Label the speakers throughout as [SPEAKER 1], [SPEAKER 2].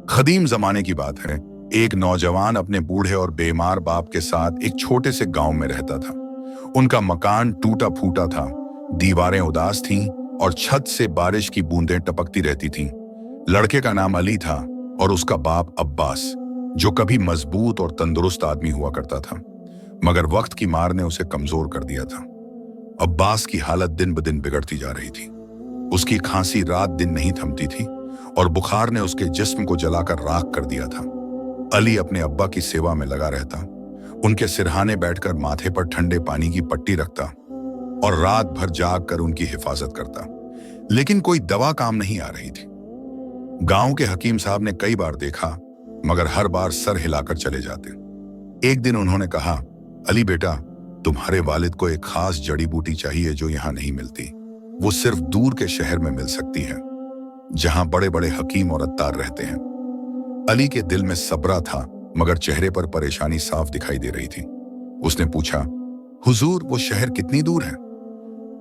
[SPEAKER 1] कदीम जमाने की बात है। एक नौजवान अपने बूढ़े और बीमार बाप के साथ एक छोटे से गांव में रहता था। उनका मकान टूटा फूटा था, दीवारें उदास थीं और छत से बारिश की बूंदें टपकती रहती थीं। लड़के का नाम अली था और उसका बाप अब्बास, जो कभी मजबूत और तंदुरुस्त आदमी हुआ करता था, मगर वक्त की मार ने उसे कमजोर कर दिया था। अब्बास की हालत दिन ब दिन बिगड़ती जा रही थी। उसकी खांसी रात दिन नहीं थमती थी और बुखार ने उसके जिस्म को जलाकर राख कर दिया था। अली अपने अब्बा की सेवा में लगा रहता, उनके सिरहाने बैठकर माथे पर ठंडे पानी की पट्टी रखता और रात भर जाग कर उनकी हिफाजत करता। लेकिन कोई दवा काम नहीं आ रही थी। गांव के हकीम साहब ने कई बार देखा, मगर हर बार सर हिलाकर चले जाते। एक दिन उन्होंने कहा, अली बेटा, तुम्हारे वालिद को एक खास जड़ी बूटी चाहिए जो यहां नहीं मिलती। वो सिर्फ दूर के शहर में मिल सकती है, जहां बड़े बड़े हकीम और अत्तार रहते हैं। अली के दिल में सबरा था, मगर चेहरे पर परेशानी साफ दिखाई दे रही थी। उसने पूछा, हुजूर, वो शहर कितनी दूर है?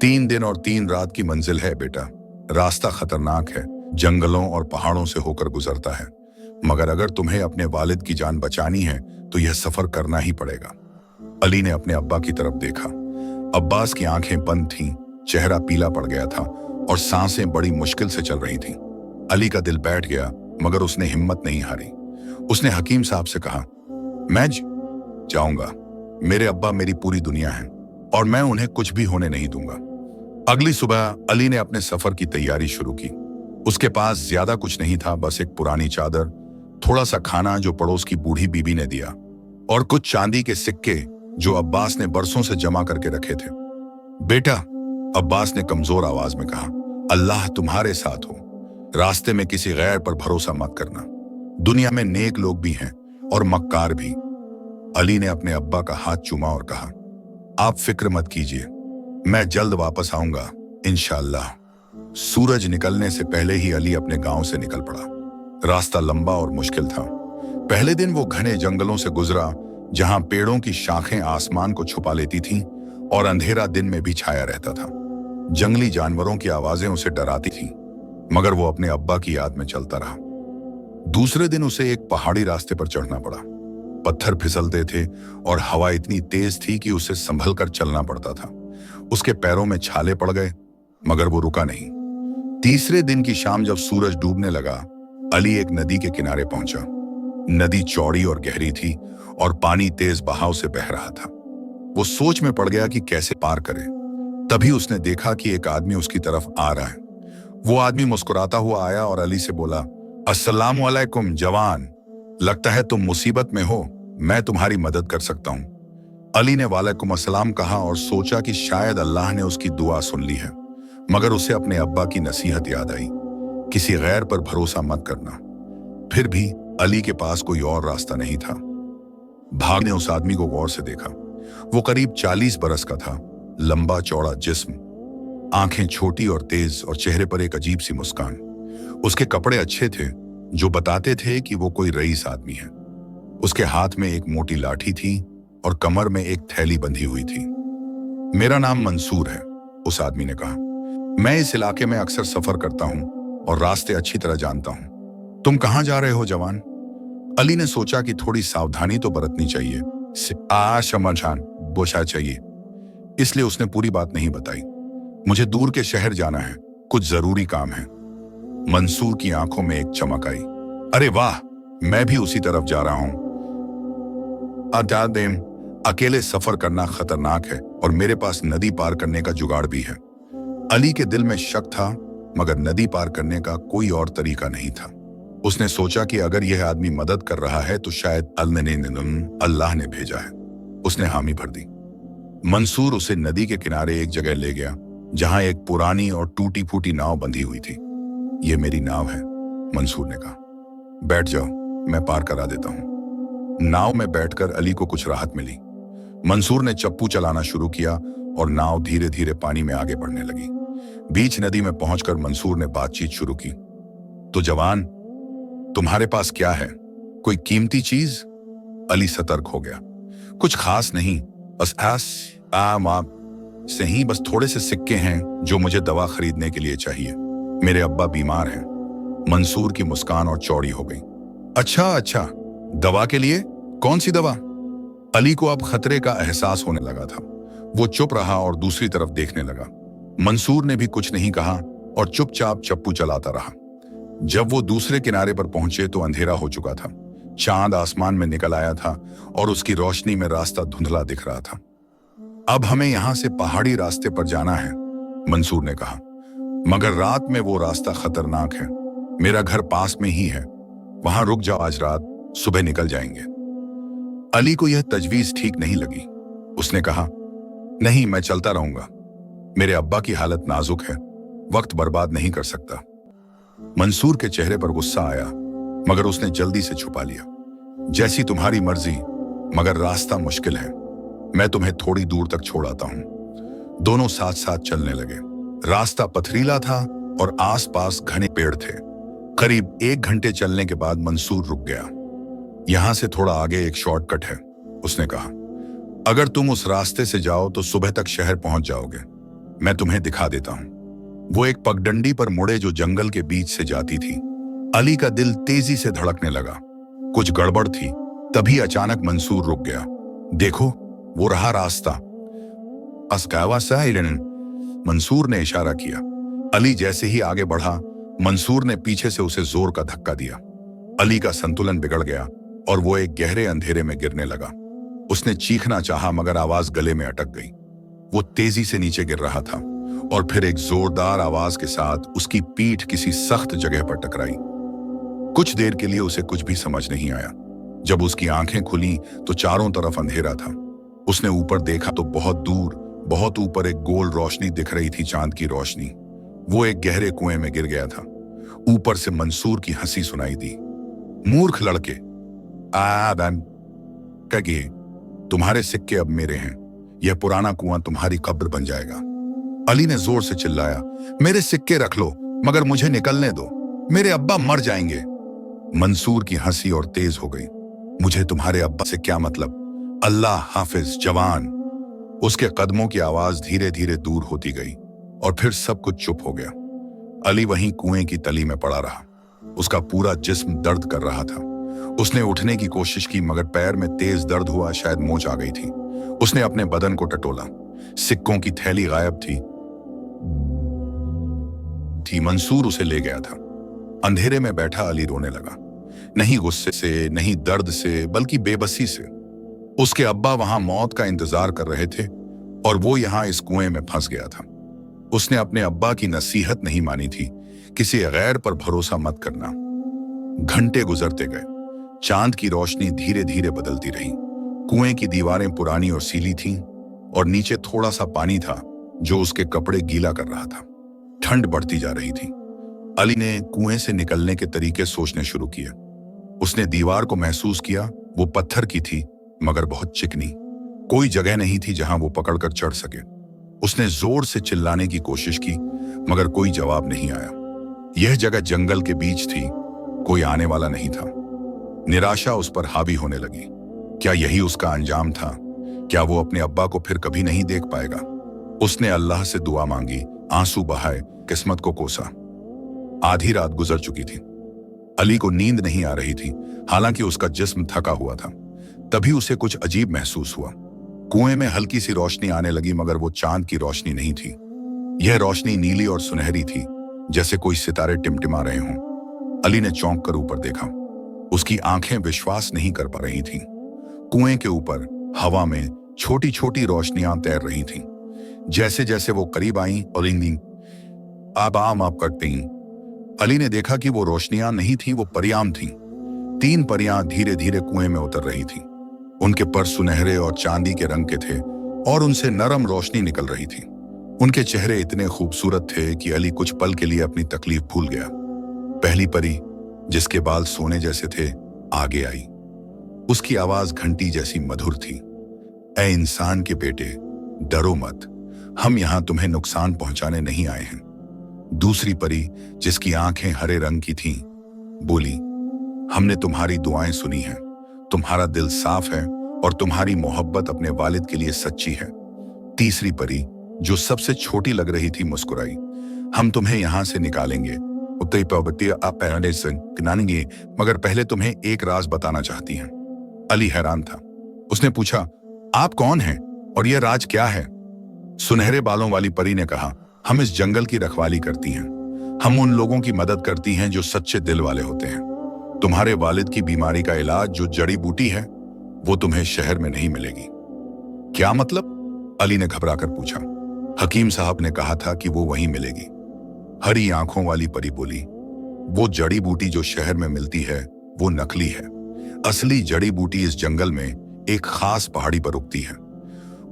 [SPEAKER 1] 3 दिन और 3 रात की मंजिल है बेटा। रास्ता खतरनाक है, जंगलों और पहाड़ों से होकर गुजरता है, मगर अगर तुम्हें अपने वालिद की जान बचानी है तो यह सफर करना ही पड़ेगा। अली ने अपने अब्बा की तरफ देखा। अब्बास की आंखें बंद थीं, चेहरा पीला पड़ गया था और सांसें बड़ी मुश्किल से चल रही थीं। अली का दिल बैठ गया, मगर उसने हिम्मत नहीं हारी। उसने हकीम साहब से कहा, मैं जाऊंगा। मेरे अब्बा मेरी पूरी दुनिया है और मैं उन्हें कुछ भी होने नहीं दूंगा। अगली सुबह अली ने अपने सफर की तैयारी शुरू की। उसके पास ज्यादा कुछ नहीं था, बस एक पुरानी चादर, थोड़ा सा खाना जो पड़ोस की बूढ़ी बीबी ने दिया, और कुछ चांदी के सिक्के जो अब्बास ने बरसों से जमा करके रखे थे। बेटा, अब्बास ने कमजोर आवाज में कहा, अल्लाह तुम्हारे साथ हो। रास्ते में किसी गैर पर भरोसा मत करना। दुनिया में नेक लोग भी हैं और मक्कार भी। अली ने अपने अब्बा का हाथ चूमा और कहा, आप फिक्र मत कीजिए, मैं जल्द वापस आऊंगा इंशाअल्लाह। सूरज निकलने से पहले ही अली अपने गांव से निकल पड़ा। रास्ता लंबा और मुश्किल था। पहले दिन वो घने जंगलों से गुजरा, जहां पेड़ों की शाखें आसमान को छुपा लेती थीं और अंधेरा दिन में भी छाया रहता था। जंगली जानवरों की आवाजें उसे डराती थीं, मगर वो अपने अब्बा की याद में चलता रहा। दूसरे दिन उसे एक पहाड़ी रास्ते पर चढ़ना पड़ा। पत्थर फिसलते थे और हवा इतनी तेज थी कि उसे संभल कर चलना पड़ता था। उसके पैरों में छाले पड़ गए, मगर वो रुका नहीं। तीसरे दिन की शाम जब सूरज डूबने लगा, अली एक नदी के किनारे पहुंचा। नदी चौड़ी और गहरी थी और पानी तेज बहाव से बह रहा था। वो सोच में पड़ गया कि कैसे पार करे। तभी उसने देखा कि एक आदमी उसकी तरफ आ रहा है। वो आदमी मुस्कुराता हुआ आया और अली से बोला, अस्सलामु अलैकुम जवान, लगता है तुम मुसीबत में हो, मैं तुम्हारी मदद कर सकता हूं। अली ने वालेकुम अस्सलाम कहा और सोचा कि शायद अल्लाह ने उसकी दुआ सुन ली है, मगर उसे अपने अब्बा की नसीहत याद आई, किसी गैर पर भरोसा मत करना। फिर भी अली के पास कोई और रास्ता नहीं था। भाग ने उस आदमी को गौर से देखा। वो करीब 40 बरस का था, लंबा चौड़ा जिस्म, आंखें छोटी और तेज और चेहरे पर एक अजीब सी मुस्कान। उसके कपड़े अच्छे थे, जो बताते थे कि वो कोई रईस आदमी है। उसके हाथ में एक मोटी लाठी थी और कमर में एक थैली बंधी हुई थी। मेरा नाम मंसूर है, उस आदमी ने कहा। मैं इस इलाके में अक्सर सफर करता हूं और रास्ते अच्छी तरह जानता हूं। तुम कहां जा रहे हो जवान? अली ने सोचा कि थोड़ी सावधानी तो बरतनी चाहिए। शमशान बोशा चाहिए, इसलिए उसने पूरी बात नहीं बताई। मुझे दूर के शहर जाना है, कुछ जरूरी काम है। मंसूर की आंखों में एक चमक आई। अरे वाह, मैं भी उसी तरफ जा रहा हूं। आजादेम, अकेले सफर करना खतरनाक है और मेरे पास नदी पार करने का जुगाड़ भी है। अली के दिल में शक था, मगर नदी पार करने का कोई और तरीका नहीं था। उसने सोचा कि अगर यह आदमी मदद कर रहा है तो शायद अल्लाह ने भेजा है। उसने हामी भर दी। मंसूर उसे नदी के किनारे एक जगह ले गया, जहां एक पुरानी और टूटी फूटी नाव बंधी हुई थी। यह मेरी नाव है, मंसूर ने कहा। बैठ जाओ, मैं पार करा देता हूं। नाव में बैठकर अली को कुछ राहत मिली। मंसूर ने चप्पू चलाना शुरू किया और नाव धीरे धीरे पानी में आगे बढ़ने लगी। बीच नदी में पहुंचकर मंसूर ने बातचीत शुरू की। तो जवान, तुम्हारे पास क्या है? कोई कीमती चीज? अली सतर्क हो गया। कुछ खास नहीं, बस सही, बस थोड़े से सिक्के हैं जो मुझे दवा खरीदने के लिए चाहिए। मेरे अब्बा बीमार हैं। मंसूर की मुस्कान और चौड़ी हो गई। अच्छा अच्छा, दवा के लिए? कौन सी दवा? अली को अब खतरे का एहसास होने लगा था। वो चुप रहा और दूसरी तरफ देखने लगा। मंसूर ने भी कुछ नहीं कहा और चुपचाप चप्पू चलाता रहा। जब वो दूसरे किनारे पर पहुंचे तो अंधेरा हो चुका था। चांद आसमान में निकल आया था और उसकी रोशनी में रास्ता धुंधला दिख रहा था। अब हमें यहां से पहाड़ी रास्ते पर जाना है, मंसूर ने कहा, मगर रात में वो रास्ता खतरनाक है। मेरा घर पास में ही है, वहां रुक जाओ, आज रात, सुबह निकल जाएंगे। अली को यह तजवीज ठीक नहीं लगी। उसने कहा, नहीं, मैं चलता रहूंगा। मेरे अब्बा की हालत नाजुक है, वक्त बर्बाद नहीं कर सकता। मंसूर के चेहरे पर गुस्सा आया, मगर उसने जल्दी से छुपा लिया। जैसी तुम्हारी मर्जी, मगर रास्ता मुश्किल है। मैं तुम्हें थोड़ी दूर तक छोड़ आता हूं। दोनों साथ साथ चलने लगे। रास्ता पथरीला था और आसपास घने पेड़ थे। करीब 1 घंटे चलने के बाद मंसूर रुक गया। यहां से थोड़ा आगे एक शॉर्टकट है, उसने कहा। अगर तुम उस रास्ते से जाओ तो सुबह तक शहर पहुंच जाओगे। मैं तुम्हें दिखा देता हूं। वो एक पगडंडी पर मुड़े जो जंगल के बीच से जाती थी। अली का दिल तेजी से धड़कने लगा। कुछ गड़बड़ थी। तभी अचानक मंसूर रुक गया। देखो, वो रहा रास्ता। अस्कावा साइरन, मंसूर ने इशारा किया। अली जैसे ही आगे बढ़ा, मंसूर ने पीछे से उसे जोर का धक्का दिया। अली का संतुलन बिगड़ गया और वो एक गहरे अंधेरे में गिरने लगा। उसने चीखना चाहा मगर आवाज गले में अटक गई। वो तेजी से नीचे गिर रहा था और फिर एक जोरदार आवाज के साथ उसकी पीठ किसी सख्त जगह पर टकराई। कुछ देर के लिए उसे कुछ भी समझ नहीं आया। जब उसकी आंखें खुली तो चारों तरफ अंधेरा था। उसने ऊपर देखा तो बहुत दूर, बहुत ऊपर एक गोल रोशनी दिख रही थी, चांद की रोशनी। वो एक गहरे कुएं में गिर गया था। ऊपर से मंसूर की हंसी सुनाई दी। मूर्ख लड़के, कहिए, तुम्हारे सिक्के अब मेरे हैं। यह पुराना कुआं तुम्हारी कब्र बन जाएगा। अली ने जोर से चिल्लाया, मेरे सिक्के रख लो, मगर मुझे निकलने दो, मेरे अब्बा मर जाएंगे। मंसूर की हंसी और तेज हो गई। मुझे तुम्हारे अब्बा से क्या मतलब? अल्लाह हाफिज जवान। उसके कदमों की आवाज धीरे धीरे दूर होती गई और फिर सब कुछ चुप हो गया। अली वहीं कुएं की तली में पड़ा रहा। उसका पूरा जिस्म दर्द कर रहा था। उसने उठने की कोशिश की मगर पैर में तेज दर्द हुआ, शायद मोच आ गई थी। उसने अपने बदन को टटोला। सिक्कों की थैली गायब थी। मंसूर उसे ले गया था। अंधेरे में बैठा अली रोने लगा, नहीं गुस्से से, नहीं दर्द से, बल्कि बेबसी से। उसके अब्बा वहां मौत का इंतजार कर रहे थे और वो यहां इस कुएं में फंस गया था। उसने अपने अब्बा की नसीहत नहीं मानी थी, किसी गैर पर भरोसा मत करना। घंटे गुजरते गए। चांद की रोशनी धीरे धीरे बदलती रही। कुएं की दीवारें पुरानी और सीली थीं और नीचे थोड़ा सा पानी था जो उसके कपड़े गीला कर रहा था। ठंड बढ़ती जा रही थी। अली ने कुएं से निकलने के तरीके सोचने शुरू किए। उसने दीवार को महसूस किया। वो पत्थर की थी मगर बहुत चिकनी। कोई जगह नहीं थी जहां वो पकड़कर चढ़ सके। उसने जोर से चिल्लाने की कोशिश की मगर कोई जवाब नहीं आया। यह जगह जंगल के बीच थी, कोई आने वाला नहीं था। निराशा उस पर हावी होने लगी। क्या यही उसका अंजाम था? क्या वो अपने अब्बा को फिर कभी नहीं देख पाएगा? उसने अल्लाह से दुआ मांगी, आंसू बहाए, किस्मत को कोसा। आधी रात गुजर चुकी थी। अली को नींद नहीं आ रही थी, हालांकि उसका जिस्म थका हुआ था। तभी उसे कुछ अजीब महसूस हुआ। कुएं में हल्की सी रोशनी आने लगी मगर वो चांद की रोशनी नहीं थी। यह रोशनी नीली और सुनहरी थी, जैसे कोई सितारे टिमटिमा रहे हों। अली ने चौंक कर ऊपर देखा। उसकी आंखें विश्वास नहीं कर पा रही थीं। कुएं के ऊपर हवा में छोटी छोटी रोशनियां तैर रही थीं। जैसे जैसे वो करीब आईं और आप करते ही अली ने देखा कि वो रोशनियां नहीं थी, वो परियां थीं। 3 परियां धीरे धीरे कुएं में उतर रही थीं। उनके पर सुनहरे और चांदी के रंग के थे और उनसे नरम रोशनी निकल रही थी। उनके चेहरे इतने खूबसूरत थे कि अली कुछ पल के लिए अपनी तकलीफ भूल गया। पहली परी, जिसके बाल सोने जैसे थे, आगे आई। उसकी आवाज घंटी जैसी मधुर थी। ऐ इंसान के बेटे, डरो मत, हम यहां तुम्हें नुकसान पहुंचाने नहीं आए हैं। दूसरी परी, जिसकी आंखें हरे रंग की थीं, बोली, हमने तुम्हारी दुआएं सुनी हैं। तुम्हारा दिल साफ है और तुम्हारी मोहब्बत अपने वालिद के लिए सच्ची है। तीसरी परी, जो सबसे छोटी लग रही थी, मुस्कुराई, हम तुम्हें यहां से निकालेंगे, आप पहले से गिनाएंगे, मगर पहले तुम्हें एक राज बताना चाहती हैं। अली हैरान था। उसने पूछा, आप कौन हैं और यह राज क्या है? सुनहरे बालों वाली परी ने कहा, हम इस जंगल की रखवाली करती हैं। हम उन लोगों की मदद करती हैं जो सच्चे दिल वाले होते हैं। तुम्हारे वालिद की बीमारी का इलाज जो जड़ी बूटी है, वो तुम्हें शहर में नहीं मिलेगी। क्या मतलब? अली ने घबरा कर पूछा। हकीम साहब ने कहा था कि वो वहीं मिलेगी। हरी आंखों वाली परी बोली, वो जड़ी बूटी जो शहर में मिलती है वो नकली है। असली जड़ी बूटी इस जंगल में एक खास पहाड़ी पर उगती है।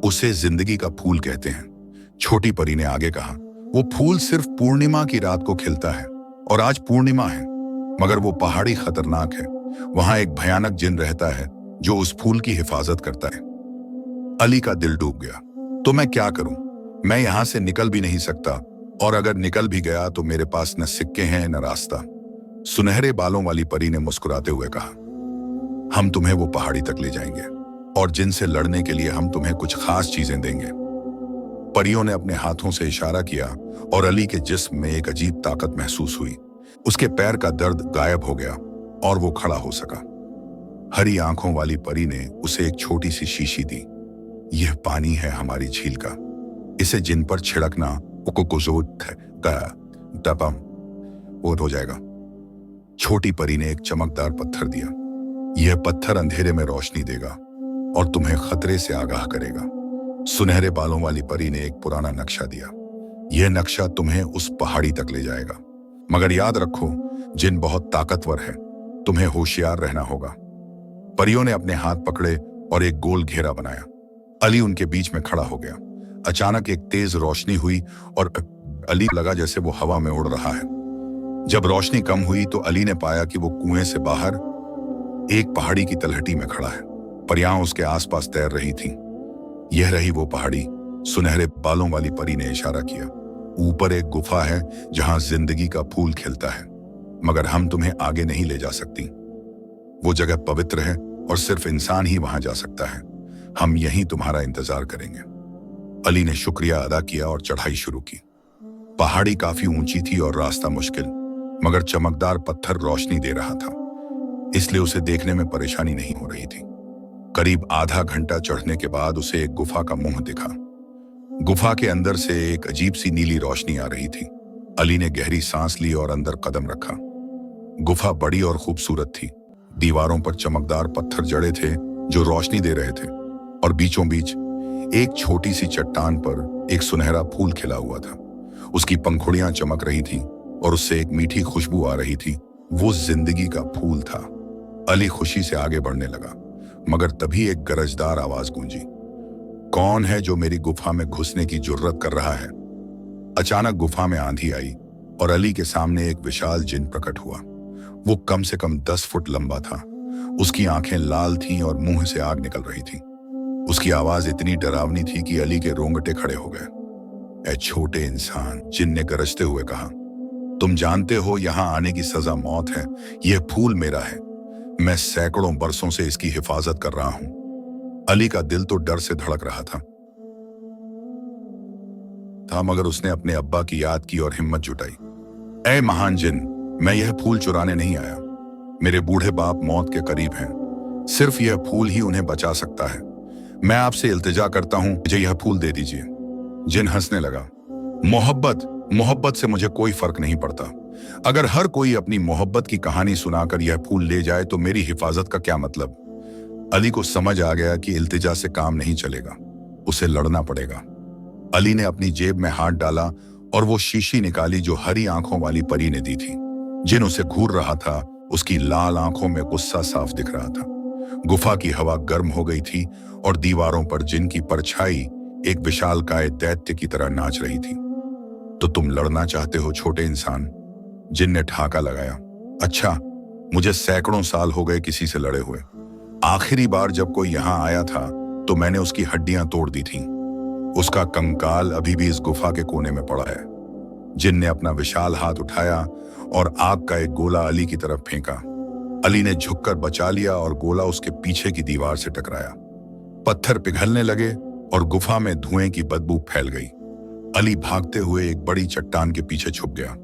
[SPEAKER 1] उसे जिंदगी का फूल कहते हैं। छोटी परी ने आगे कहा, वो फूल सिर्फ पूर्णिमा की रात को खिलता है और आज पूर्णिमा है, मगर वो पहाड़ी खतरनाक है। वहां एक भयानक जिन रहता है जो उस फूल की हिफाजत करता है। अली का दिल डूब गया। तो मैं क्या करूं? मैं यहां से निकल भी नहीं सकता, और अगर निकल भी गया तो मेरे पास न सिक्के हैं न रास्ता। सुनहरे बालों वाली परी ने मुस्कुराते हुए कहा, हम तुम्हें वो पहाड़ी तक ले जाएंगे और जिनसे लड़ने के लिए हम तुम्हें कुछ खास चीजें देंगे। परियों ने अपने हाथों से इशारा किया और अली के जिस्म में एक अजीब ताकत महसूस हुई। उसके पैर का दर्द गायब हो गया और वो खड़ा हो सका। हरी आंखों वाली परी ने उसे एक छोटी सी शीशी दी। यह पानी है हमारी झील का, इसे जिन पर छिड़कना वो हो जाएगा। छोटी परी ने एक चमकदार पत्थर दिया। यह पत्थर अंधेरे में रोशनी देगा और तुम्हें खतरे से आगाह करेगा। सुनहरे बालों वाली परी ने एक पुराना नक्शा दिया। यह नक्शा तुम्हें उस पहाड़ी तक ले जाएगा, मगर याद रखो, जिन बहुत ताकतवर है, तुम्हें होशियार रहना होगा। परियों ने अपने हाथ पकड़े और एक गोल घेरा बनाया। अली उनके बीच में खड़ा हो गया। अचानक एक तेज रोशनी हुई और अली लगा जैसे वो हवा में उड़ रहा है। जब रोशनी कम हुई तो अली ने पाया कि वो कुएं से बाहर एक पहाड़ी की तलहटी में खड़ा है। परियां उसके आसपास तैर रही थीं। यह रही वो पहाड़ी। सुनहरे बालों वाली परी ने इशारा किया। ऊपर एक गुफा है जहां जिंदगी का फूल खिलता है, मगर हम तुम्हें आगे नहीं ले जा सकती। वो जगह पवित्र है और सिर्फ इंसान ही वहां जा सकता है। हम यहीं तुम्हारा इंतजार करेंगे। अली ने शुक्रिया अदा किया और चढ़ाई शुरू की। पहाड़ी काफी ऊंची थी और रास्ता मुश्किल, मगर चमकदार पत्थर रोशनी दे रहा था, इसलिए उसे देखने में परेशानी नहीं हो रही थी। करीब आधा घंटा चढ़ने के बाद उसे एक गुफा का मुंह दिखा। गुफा के अंदर से एक अजीब सी नीली रोशनी आ रही थी। अली ने गहरी सांस ली और अंदर कदम रखा। गुफा बड़ी और खूबसूरत थी। दीवारों पर चमकदार पत्थर जड़े थे जो रोशनी दे रहे थे, और बीचों बीच एक छोटी सी चट्टान पर एक सुनहरा फूल खिला हुआ था। उसकी पंखुड़ियां चमक रही थीं और उससे एक मीठी खुशबू आ रही थी। वो जिंदगी का फूल था। अली खुशी से आगे बढ़ने लगा, मगर तभी एक गरजदार आवाज गूंजी। कौन है जो मेरी गुफा में घुसने की जुर्रत कर रहा है? अचानक गुफा में आंधी आई और अली के सामने एक विशाल जिन प्रकट हुआ। वो कम से कम 10 फुट लंबा था। उसकी आंखें लाल थीं और मुंह से आग निकल रही थी। उसकी आवाज इतनी डरावनी थी कि अली के रोंगटे खड़े हो गए। ऐ छोटे इंसान, जिन ने गरजते हुए कहा, तुम जानते हो यहां आने की सजा मौत है। यह फूल मेरा है। मैं सैकड़ों बरसों से इसकी हिफाजत कर रहा हूं। अली का दिल तो डर से धड़क रहा था, मगर उसने अपने अब्बा की याद की और हिम्मत जुटाई। ऐ महान जिन, मैं यह फूल चुराने नहीं आया। मेरे बूढ़े बाप मौत के करीब हैं। सिर्फ यह फूल ही उन्हें बचा सकता है। मैं आपसे इल्तिजा करता हूं, मुझे यह फूल दे दीजिए। जिन हंसने लगा। मोहब्बत से मुझे कोई फर्क नहीं पड़ता। अगर हर कोई अपनी मोहब्बत की कहानी सुनाकर यह फूल ले जाए तो मेरी हिफाजत का क्या मतलब? अली को समझ आ गया कि इल्तिजा से काम नहीं चलेगा, उसे लड़ना पड़ेगा। अली ने अपनी जेब में हाथ डाला और वो शीशी निकाली जो हरी आंखों वाली परी ने दी थी। जिन उसे घूर रहा था, उसकी लाल आंखों में गुस्सा साफ दिख रहा था। गुफा की हवा गर्म हो गई थी और दीवारों पर जिन की परछाई एक विशालकाय दैत्य की तरह नाच रही थी। तो तुम लड़ना चाहते हो छोटे इंसान? जिन ने ठाका लगाया। अच्छा, मुझे सैकड़ों साल हो गए किसी से लड़े हुए। आखिरी बार जब कोई यहां आया था तो मैंने उसकी हड्डियां तोड़ दी थीं। उसका कंकाल अभी भी इस गुफा के कोने में पड़ा है। जिन ने अपना विशाल हाथ उठाया और आग का एक गोला अली की तरफ फेंका। अली ने झुककर बचा लिया और गोला उसके पीछे की दीवार से टकराया। पत्थर पिघलने लगे और गुफा में धुएं की बदबू फैल गई। अली भागते हुए एक बड़ी चट्टान के पीछे छुप गया।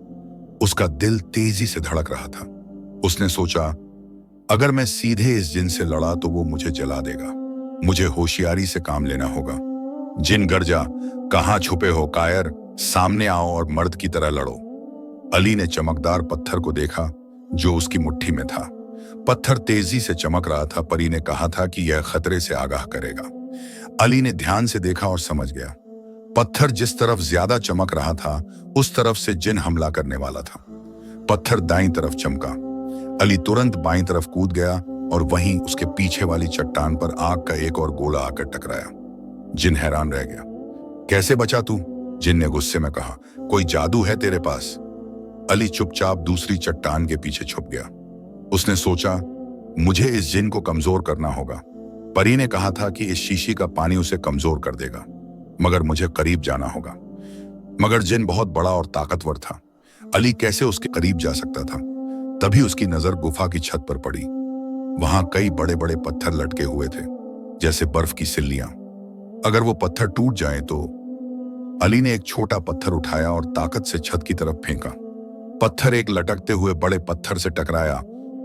[SPEAKER 1] उसका दिल तेजी से धड़क रहा था। उसने सोचा, अगर मैं सीधे इस जिन से लड़ा तो वो मुझे जला देगा। मुझे होशियारी से काम लेना होगा। जिन गरजा, कहां छुपे हो कायर, सामने आओ और मर्द की तरह लड़ो। अली ने चमकदार पत्थर को देखा जो उसकी मुट्ठी में था। पत्थर तेजी से चमक रहा था। परी ने कहा था कि यह खतरे से आगाह करेगा। अली ने ध्यान से देखा और समझ गया। पत्थर जिस तरफ ज्यादा चमक रहा था उस तरफ से जिन हमला करने वाला था। पत्थर दाईं तरफ चमका। अली तुरंत बाईं तरफ कूद गया और वहीं उसके पीछे वाली चट्टान पर आग का एक और गोला आकर टकराया। जिन हैरान रह गया। कैसे बचा तू? जिन ने गुस्से में कहा। कोई जादू है तेरे पास? अली चुपचाप दूसरी चट्टान के पीछे छुप गया। उसने सोचा, मुझे इस जिन को कमजोर करना होगा। परी ने कहा था कि इस शीशी का पानी उसे कमजोर कर देगा, मगर मुझे करीब जाना होगा। मगर जिन बहुत बड़ा और ताकतवर था। अली कैसे उसके करीब जा सकता था? तभी उसकी नजर गुफा की छत पर पड़ी। वहां कई बड़े बड़े पत्थर लटके हुए थे, जैसे बर्फ की सिल्लियां। अगर वो पत्थर टूट जाए तो? अली ने एक छोटा पत्थर उठाया और ताकत से छत की तरफ फेंका। पत्थर एक लटकते हुए बड़े पत्थर से टकराया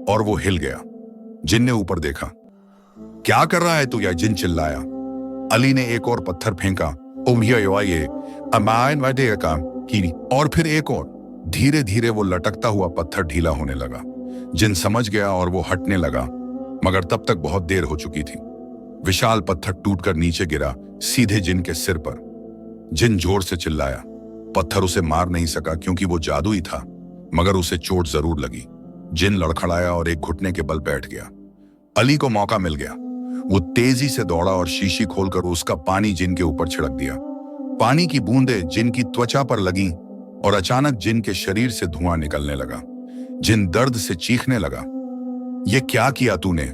[SPEAKER 1] और वो हिल गया। जिन ने ऊपर देखा। क्या कर रहा है तू? या जिन चिल्लाया। अली ने एक और पत्थर फेंका। और फिर एक और। धीरे धीरे वो लटकता हुआ पत्थर ढीला होने लगा। जिन समझ गया और वो हटने लगा, मगर तब तक बहुत देर हो चुकी थी। विशाल पत्थर टूटकर नीचे गिरा, सीधे जिन के सिर पर। जिन जोर से चिल्लाया। पत्थर उसे मार नहीं सका क्योंकि वो जादुई था, मगर उसे चोट जरूर लगी। जिन लड़खड़ाया और एक घुटने के बल बैठ गया। अली को मौका मिल गया। वो तेजी से दौड़ा और शीशी खोलकर उसका पानी जिन के ऊपर छिड़क दिया। पानी की बूंदें जिन की त्वचा पर लगीं और अचानक जिन के शरीर से धुआं निकलने लगा। जिन दर्द से चीखने लगा। ये क्या किया तूने?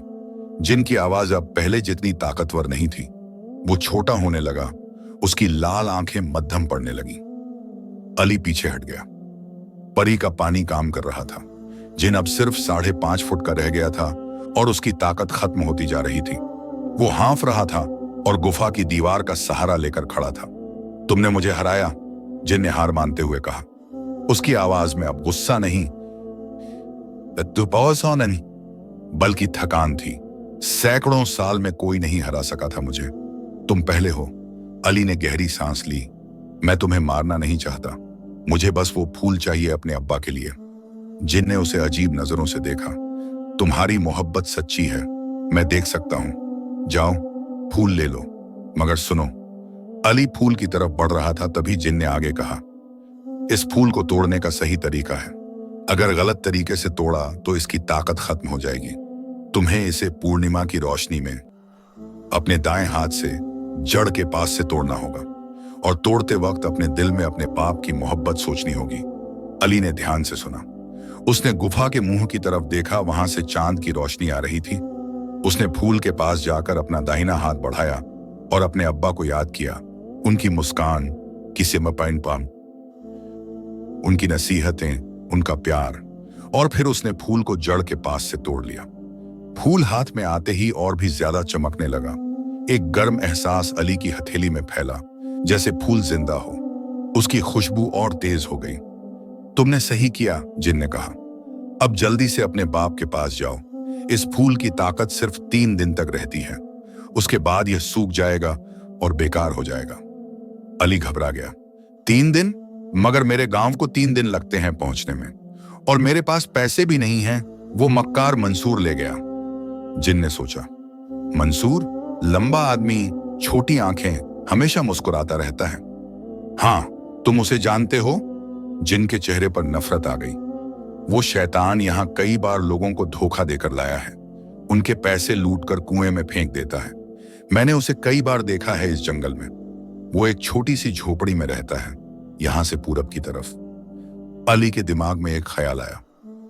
[SPEAKER 1] जिन की आवाज अब पहले जितनी ताकतवर नहीं थी। वो छोटा होने लगा। उसकी लाल आंखें मध्यम पड़ने लगी। अली पीछे हट गया। परी का पानी काम कर रहा था। जिन अब सिर्फ 5.5 फुट का रह गया था और उसकी ताकत खत्म होती जा रही थी। वो हाँफ रहा था और गुफा की दीवार का सहारा लेकर खड़ा था। तुमने मुझे हराया, जिन ने हार मानते हुए कहा। उसकी आवाज में अब गुस्सा नहीं, बल्कि थकान थी। सैकड़ों साल में कोई नहीं हरा सका था मुझे। तुम पहले हो। अली ने गहरी सांस ली। मैं तुम्हें मारना नहीं चाहता, मुझे बस वो फूल चाहिए अपने अब्बा के लिए। जिन ने उसे अजीब नजरों से देखा। तुम्हारी मोहब्बत सच्ची है, मैं देख सकता हूं। जाओ, फूल ले लो। मगर सुनो। अली फूल की तरफ बढ़ रहा था, तभी जिन ने आगे कहा, इस फूल को तोड़ने का सही तरीका है। अगर गलत तरीके से तोड़ा तो इसकी ताकत खत्म हो जाएगी। तुम्हें इसे पूर्णिमा की रोशनी में अपने दाएं हाथ से जड़ के पास से तोड़ना होगा, और तोड़ते वक्त अपने दिल में अपने बाप की मोहब्बत सोचनी होगी। अली ने ध्यान से सुना। उसने गुफा के मुंह की तरफ देखा। वहां से चांद की रोशनी आ रही थी। उसने फूल के पास जाकर अपना दाहिना हाथ बढ़ाया और अपने अब्बा को याद किया। उनकी मुस्कान, किसी मपाइन पाम, उनकी नसीहतें, उनका प्यार। और फिर उसने फूल को जड़ के पास से तोड़ लिया। फूल हाथ में आते ही और भी ज्यादा चमकने लगा। एक गर्म एहसास अली की हथेली में फैला, जैसे फूल जिंदा हो। उसकी खुशबू और तेज हो गई। तुमने सही किया, जिन ने कहा। अब जल्दी से अपने बाप के पास जाओ। इस फूल की ताकत सिर्फ 3 दिन तक रहती है। उसके बाद यह सूख जाएगा और बेकार हो जाएगा। अली घबरा गया। 3 दिन? मगर मेरे गांव को 3 दिन लगते हैं पहुंचने में, और मेरे पास पैसे भी नहीं हैं। वो मक्कार मंसूर ले गया। जिन ने सोचा, मंसूर? लंबा आदमी, छोटी आंखें, हमेशा मुस्कुराता रहता है। हाँ, तुम उसे जानते हो? जिन के चेहरे पर नफरत आ गई। वो शैतान यहां कई बार लोगों को धोखा देकर लाया है। उनके पैसे लूटकर कुएं में फेंक देता है। मैंने उसे कई बार देखा है इस जंगल में। वो एक छोटी सी झोपड़ी में रहता है, यहां से पूरब की तरफ। अली के दिमाग में एक ख्याल आया।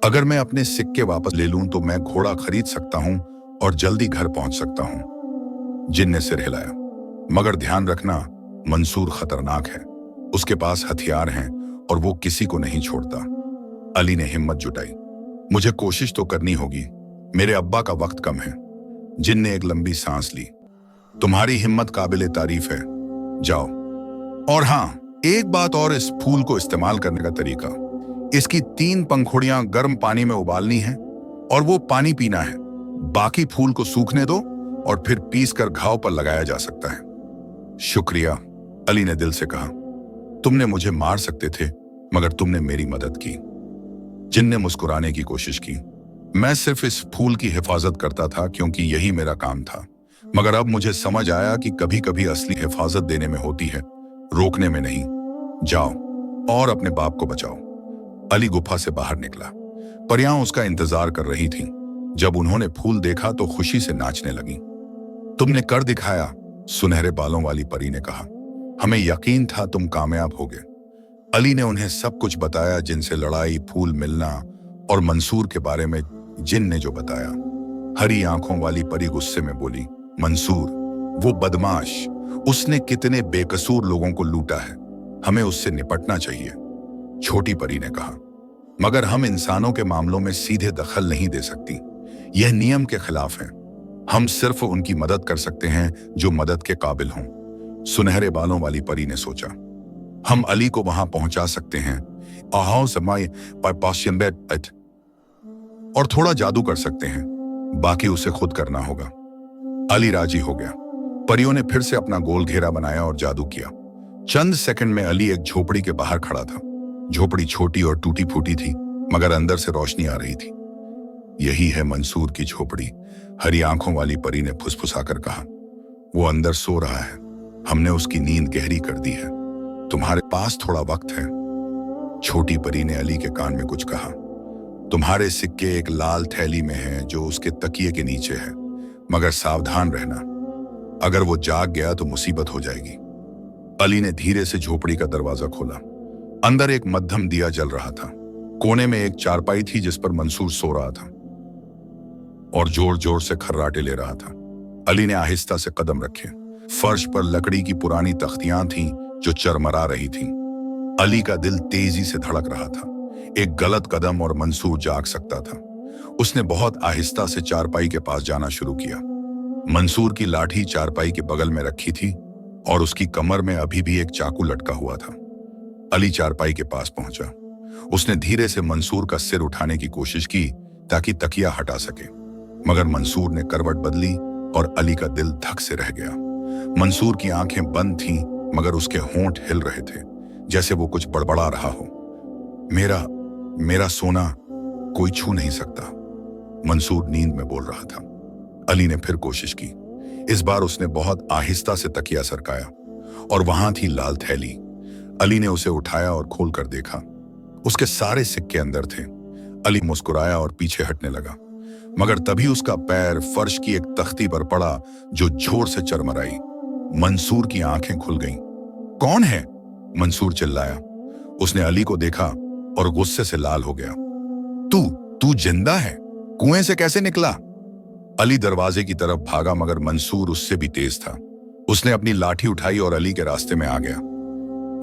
[SPEAKER 1] अगर मैं अपने सिक्के वापस ले लूं तो मैं घोड़ा खरीद सकता हूं और जल्दी घर पहुंच सकता हूं। जिन ने सिर हिलाया। मगर ध्यान रखना, मंसूर खतरनाक है। उसके पास हथियार हैं और वो किसी को नहीं छोड़ता। अली ने हिम्मत जुटाई। मुझे कोशिश तो करनी होगी, मेरे अब्बा का वक्त कम है। जिन ने एक लंबी सांस ली। तुम्हारी हिम्मत काबिले तारीफ है, जाओ। और हाँ, एक बात और, इस फूल को इस्तेमाल करने का तरीका। इसकी 3 पंखुड़ियां गर्म पानी में उबालनी है और वो पानी पीना है। बाकी फूल को सूखने दो और फिर पीस कर घाव पर लगाया जा सकता है। शुक्रिया, अली ने दिल से कहा। तुमने मुझे मार सकते थे, मगर तुमने मेरी मदद की। जिन ने मुस्कुराने की कोशिश की। मैं सिर्फ इस फूल की हिफाजत करता था क्योंकि यही मेरा काम था, मगर अब मुझे समझ आया कि कभी कभी असली हिफाजत देने में होती है, रोकने में नहीं। जाओ और अपने बाप को बचाओ। अली गुफा से बाहर निकला। परियां उसका इंतजार कर रही थीं। जब उन्होंने फूल देखा तो खुशी से नाचने लगी। तुमने कर दिखाया, सुनहरे बालों वाली परी ने कहा। हमें यकीन था तुम कामयाब होगे। अली ने उन्हें सब कुछ बताया, जिनसे लड़ाई, फूल मिलना और मंसूर के बारे में जिन ने जो बताया। हरी आंखों वाली परी गुस्से में बोली, मंसूर, वो बदमाश, उसने कितने बेकसूर लोगों को लूटा है, हमें उससे निपटना चाहिए। छोटी परी ने कहा, मगर हम इंसानों के मामलों में सीधे दखल नहीं दे सकती, यह नियम के खिलाफ है। हम सिर्फ उनकी मदद कर सकते हैं जो मदद के काबिल हों। सुनहरे बालों वाली परी ने सोचा, हम अली को वहां पहुंचा सकते हैं और थोड़ा जादू कर सकते हैं, बाकी उसे खुद करना होगा। अली राजी हो गया। परियों ने फिर से अपना गोल घेरा बनाया और जादू किया। चंद सेकंड में अली एक झोपड़ी के बाहर खड़ा था। झोपड़ी छोटी और टूटी फूटी थी, मगर अंदर से रोशनी आ रही थी। यही है मंसूर की झोपड़ी, हरी आंखों वाली परी ने फुसफुसाकर कहा। वो अंदर सो रहा है, हमने उसकी नींद गहरी कर दी है। तुम्हारे पास थोड़ा वक्त है। छोटी परी ने अली के कान में कुछ कहा। तुम्हारे सिक्के एक लाल थैली में हैं जो उसके तकिए के नीचे है, मगर सावधान रहना, अगर वो जाग गया तो मुसीबत हो जाएगी। अली ने धीरे से झोपड़ी का दरवाजा खोला। अंदर एक मध्यम दिया जल रहा था। कोने में एक चारपाई थी जिस पर मंसूर सो रहा था और जोर जोर से खर्राटे ले रहा था। अली ने आहिस्ता से कदम रखे। फर्श पर लकड़ी की पुरानी तख्तियां थीं जो चरमरा रही थीं। अली का दिल तेजी से धड़क रहा था। एक गलत कदम और मंसूर जाग सकता था। उसने बहुत आहिस्ता से चारपाई के पास जाना शुरू किया। मंसूर की लाठी चारपाई के बगल में रखी थी और उसकी कमर में अभी भी एक चाकू लटका हुआ था। अली चारपाई के पास पहुंचा। उसने धीरे से मंसूर का सिर उठाने की कोशिश की ताकि तकिया हटा सके, मगर मंसूर ने करवट बदली और अली का दिल धक से रह गया। मंसूर की आंखें बंद थीं, मगर उसके होंठ हिल रहे थे, जैसे वो कुछ बड़बड़ा रहा हो। मेरा सोना कोई छू नहीं सकता, मंसूर नींद में बोल रहा था। अली ने फिर कोशिश की। इस बार उसने बहुत आहिस्ता से तकिया सरकाया और वहां थी लाल थैली। अली ने उसे उठाया और खोल कर देखा। उसके सारे सिक्के अंदर थे। अली मुस्कुराया और पीछे हटने लगा, मगर तभी उसका पैर फर्श की एक तख्ती पर पड़ा जो जोर से चरमराई। मंसूर की आंखें खुल गईं। कौन है? मंसूर चिल्लाया। उसने अली को देखा और गुस्से से लाल हो गया। तू जिंदा है? कुएं से कैसे निकला? अली दरवाजे की तरफ भागा, मगर मंसूर उससे भी तेज था। उसने अपनी लाठी उठाई और अली के रास्ते में आ गया।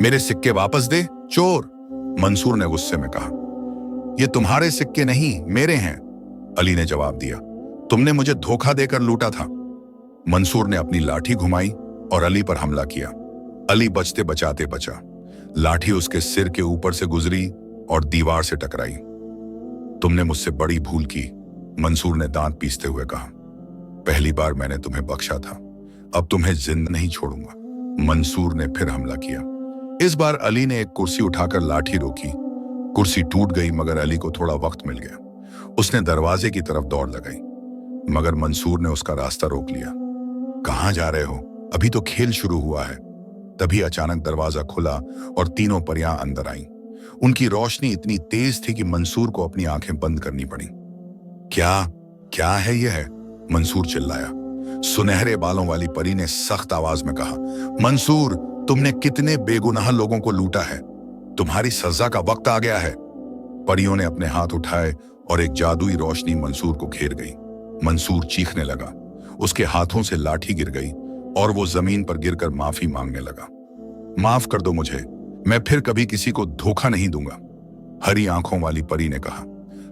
[SPEAKER 1] मेरे सिक्के वापस दे, चोर! मंसूर ने गुस्से में कहा। ये तुम्हारे सिक्के नहीं, मेरे हैं, अली ने जवाब दिया। तुमने मुझे धोखा देकर लूटा था। मंसूर ने अपनी लाठी घुमाई और अली पर हमला किया। अली बचते बचाते बचा। लाठी उसके सिर के ऊपर से गुजरी और दीवार से टकराई। तुमने मुझसे बड़ी भूल की, मंसूर ने दांत पीसते हुए कहा। पहली बार मैंने तुम्हें बख्शा था, अब तुम्हें जिंदा नहीं छोड़ूंगा। मंसूर ने फिर हमला किया। इस बार अली ने एक कुर्सी उठाकर लाठी रोकी। कुर्सी टूट गई, मगर अली को थोड़ा वक्त मिल गया। उसने दरवाजे की तरफ दौड़ लगाई, मगर मंसूर ने उसका रास्ता रोक लिया। कहां जा रहे हो? अभी तो खेल शुरू हुआ है। तभी अचानक दरवाजा खुला और तीनों परियां अंदर आईं। उनकी रोशनी इतनी तेज थी कि मंसूर को अपनी आंखें बंद करनी पड़ी। क्या है यह? मंसूर चिल्लाया। सुनहरे बालों वाली परी ने सख्त आवाज में कहा, मंसूर, तुमने कितने बेगुनाह लोगों को लूटा है। तुम्हारी सजा का वक्त आ गया है। परियों ने अपने हाथ उठाए और एक जादुई रोशनी मंसूर को घेर गई। मंसूर चीखने लगा। उसके हाथों से लाठी गिर गई और वो जमीन पर गिरकर माफी मांगने लगा। माफ कर दो मुझे, मैं फिर कभी किसी को धोखा नहीं दूंगा, हरी आंखों वाली परी ने कहा।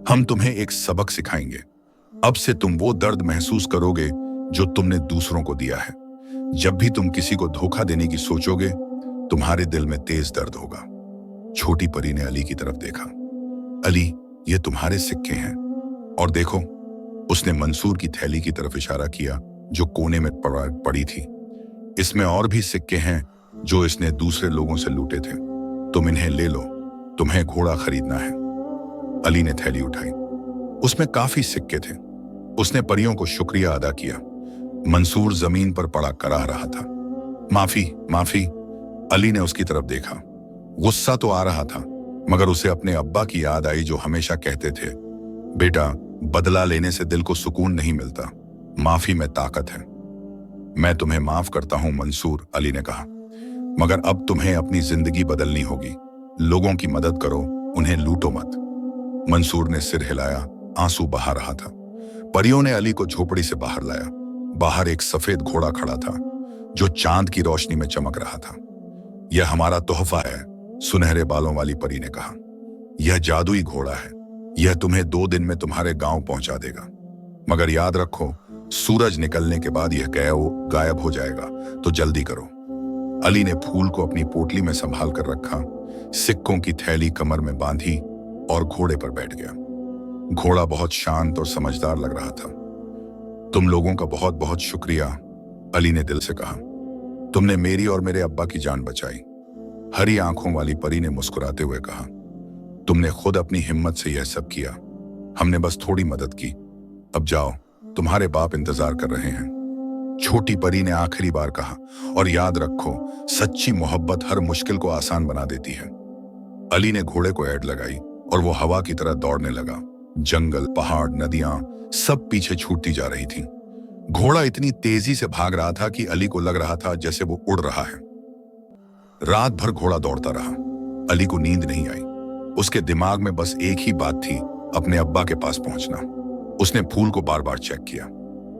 [SPEAKER 1] हम तुम्हें एक सबक सिखाएंगे। अब से तुम वो दर्द महसूस करोगे जो तुमने दूसरों को दिया है। जब भी तुम किसी को धोखा देने की सोचोगे, तुम्हारे दिल में तेज दर्द होगा। छोटी परी ने अली की तरफ देखा। अली, ये तुम्हारे सिक्के हैं, और देखो। उसने मंसूर की थैली की तरफ इशारा किया जो कोने में पड़ी थी। इसमें और भी सिक्के हैं जो इसने दूसरे लोगों से लूटे थे। तुम इन्हें ले लो, तुम्हें घोड़ा खरीदना है। अली ने थैली उठाई। उसमें काफी सिक्के थे। उसने परियों को शुक्रिया अदा किया। मंसूर जमीन पर पड़ा कराह रहा था। माफी, माफी। अली ने उसकी तरफ देखा। गुस्सा तो आ रहा था, मगर उसे अपने अब्बा की याद आई जो हमेशा कहते थे, बेटा, बदला लेने से दिल को सुकून नहीं मिलता, माफी में ताकत है। मैं तुम्हें माफ करता हूं मंसूर, अली ने कहा, मगर अब तुम्हें अपनी जिंदगी बदलनी होगी। लोगों की मदद करो, उन्हें लूटो मत। मंसूर ने सिर हिलाया, आंसू बहा रहा था। परियों ने अली को झोपड़ी से बाहर लाया। बाहर एक सफेद घोड़ा खड़ा था जो चांद की रोशनी में चमक रहा था। यह हमारा तोहफा है, सुनहरे बालों वाली परी ने कहा। यह जादुई घोड़ा है, यह तुम्हें 2 दिन में तुम्हारे गांव पहुंचा देगा। मगर याद रखो, सूरज निकलने के बाद यह गायब हो जाएगा, तो जल्दी करो। अली ने फूल को अपनी पोटली में संभाल कर रखा, सिक्कों की थैली कमर में बांधी और घोड़े पर बैठ गया। घोड़ा बहुत शांत और समझदार लग रहा था। तुम लोगों का बहुत बहुत शुक्रिया, अली ने दिल से कहा। तुमने मेरी और मेरे अब्बा की जान बचाई। हरी आंखों वाली परी ने मुस्कुराते हुए कहा, तुमने खुद अपनी हिम्मत से यह सब किया, हमने बस थोड़ी मदद की। अब जाओ, तुम्हारे बाप इंतजार कर रहे हैं। छोटी परी ने आखिरी बार कहा, और याद रखो, सच्ची मोहब्बत हर मुश्किल को आसान बना देती है। अली ने घोड़े को ऐड लगाई और वो हवा की तरह दौड़ने लगा। जंगल, पहाड़, नदियां सब पीछे छूटती जा रही थीं। घोड़ा इतनी तेजी से भाग रहा था कि अली को लग रहा था जैसे वो उड़ रहा है। रात भर घोड़ा दौड़ता रहा। अली को नींद नहीं आई। उसके दिमाग में बस एक ही बात थी, अपने अब्बा के पास पहुंचना। उसने फूल को बार बार चेक किया।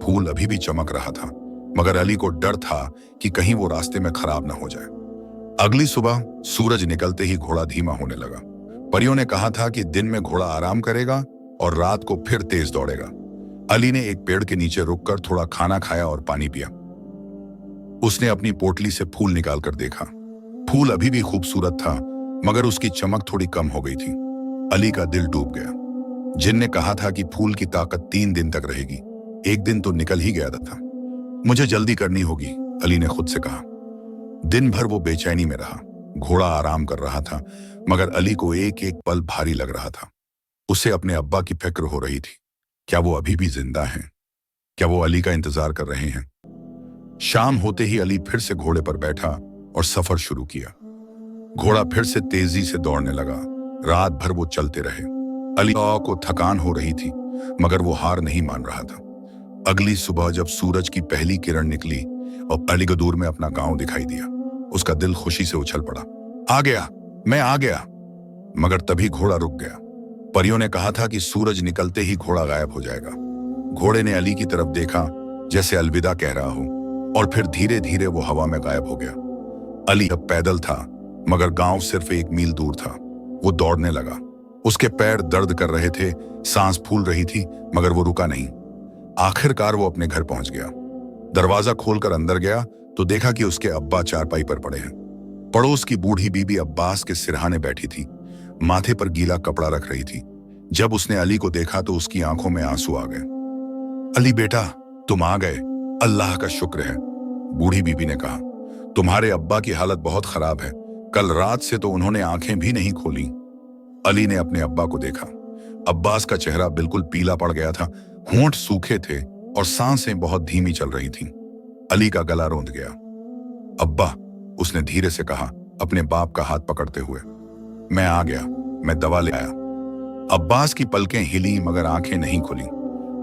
[SPEAKER 1] फूल अभी भी चमक रहा था, मगर अली को डर था कि कहीं वो रास्ते में खराब ना हो जाए। अगली सुबह सूरज निकलते ही घोड़ा धीमा होने लगा। परियों ने कहा था कि दिन में घोड़ा आराम करेगा और रात को फिर तेज दौड़ेगा। अली ने एक पेड़ के नीचे रुककर थोड़ा खाना खाया और पानी पिया। उसने अपनी पोटली से फूल निकालकर देखा। फूल अभी भी खूबसूरत था, मगर उसकी चमक थोड़ी कम हो गई थी। अली का दिल डूब गया। जिन ने कहा था कि फूल की ताकत 3 दिन तक रहेगी, एक दिन तो निकल ही गया था। मुझे जल्दी करनी होगी, अली ने खुद से कहा। दिन भर वो बेचैनी में रहा। घोड़ा आराम कर रहा था, मगर अली को एक एक पल भारी लग रहा था। उसे अपने अब्बा की फिक्र हो रही थी। क्या वो अभी भी जिंदा हैं? क्या वो अली का इंतजार कर रहे हैं? शाम होते ही अली फिर से घोड़े पर बैठा और सफर शुरू किया। घोड़ा फिर से तेजी से दौड़ने लगा। रात भर वो चलते रहे। अली को थकान हो रही थी, मगर वो हार नहीं मान रहा था। अगली सुबह जब सूरज की पहली किरण निकली और अली को दूर में अपना गांव दिखाई दिया, उसका दिल खुशी से उछल पड़ा। आ गया, मैं आ गया। मगर तभी घोड़ा रुक गया। परियों ने कहा था कि सूरज निकलते ही घोड़ा गायब हो जाएगा। घोड़े ने अली की तरफ देखा जैसे अलविदा कह रहा हो, और फिर धीरे धीरे वो हवा में गायब हो गया। अली अब पैदल था, मगर गांव सिर्फ 1 मील दूर था। वो दौड़ने लगा। उसके पैर दर्द कर रहे थे, सांस फूल रही थी, मगर वो रुका नहीं। आखिरकार वो अपने घर पहुंच गया। दरवाजा खोलकर अंदर गया तो देखा कि उसके अब्बा चारपाई पर पड़े हैं। पड़ोस की बूढ़ी बीबी अब्बास के सिरहाने बैठी थी, माथे पर गीला कपड़ा रख रही थी। जब उसने अली को देखा तो उसकी आंखों में आंसू आ गए। अली बेटा, तुम आ गए, अल्लाह का शुक्र है, बूढ़ी बीबी ने कहा। तुम्हारे अब्बा की हालत बहुत खराब है, कल रात से तो उन्होंने आंखें भी नहीं खोली। अली ने अपने अब्बा को देखा। अब्बास का चेहरा बिल्कुल पीला पड़ गया था, होंठ सूखे थे और सांसें बहुत धीमी चल रही थीं। अली का गला रौंद गया। अब्बा, उसने धीरे से कहा, अपने बाप का हाथ पकड़ते हुए। मैं आ गया, मैं दवा ले आया। अब्बास की पलकें हिली, मगर आंखें नहीं खुली।